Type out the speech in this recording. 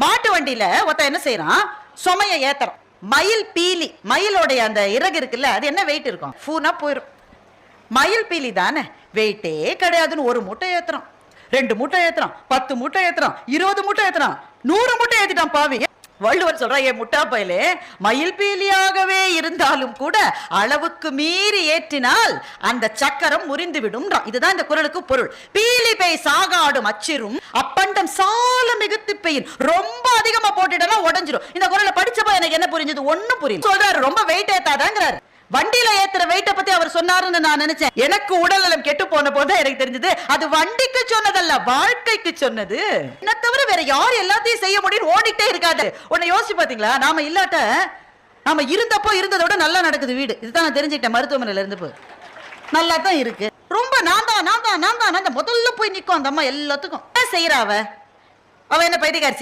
மாட்டு வண்டியில ஒருத்த என்ன செய்யறான், சுமைய ஏத்துறான். மயில் பீலி, மயிலோடைய அந்த இறகு இருக்குல்ல, அது என்ன வெயிட் இருக்கும், ஃபூனா போயிடும். மயில் பீலி தானே, வெயிட்டே கிடையாதுன்னு ஒரு மூட்டை ஏத்துறான், 2 மூட்டை ஏத்துறான், 10 மூட்டை ஏத்துறான், 20 மூட்டை ஏத்துறான், 100 மூட்டை ஏத்திட்டான் பாவி. வள்ளுவர் சொல்ற, ஏ முட்டா பயலே, மயில் பீலியாகவே இருந்தாலும் கூட அளவுக்கு மீறி ஏற்றினால் அந்த சக்கரம் முறிந்து விடும். இதுதான் இந்த குறளுக்கு பொருள். பீலி பெய் சாகாடும் அச்சிரும் அப்பண்டம் சால மிகுத்து பெயின். ரொம்ப அதிகமா போட்டுட்டா உடஞ்சிரும். இந்த குறளை படிச்சப்ப எனக்கு என்ன புரிஞ்சது, ஒண்ணும் புரியும். சொல்றாரு ரொம்ப வெயிட் ஏத்தாதாங்கிறாரு. வண்டியில ஏத்துற வெயிட்ட பத்தி அவர் சொன்னாருன்னு நான் நினைச்சேன். எனக்கு உடல் நலம் கெட்டு போன போது எனக்கு தெரிஞ்சது அது வண்டிக்கு சொன்னதல்ல, வாழ்க்கைக்கு சொன்னது. என்ன தவிர வேற யார் எல்லாத்தையும் செய்ய முடியும் ஓடிட்டே இருக்காது. உன்னை யோசிச்சு பாத்தீங்களா, நாம இல்லாட்ட நாம இருந்தப்போ இருந்ததோட நல்லா நடக்குது வீடு. இதுதான் நான் தெரிஞ்சுக்கிட்டேன். மருத்துவமனையில இருந்து நல்லா தான் இருக்கு. ரொம்ப நான் தான் முதல்ல போய் நிக்கும் அந்த அம்மா எல்லாத்துக்கும் செய்யறாவ. அவ என்ன பைத்தியக்காரச்சி?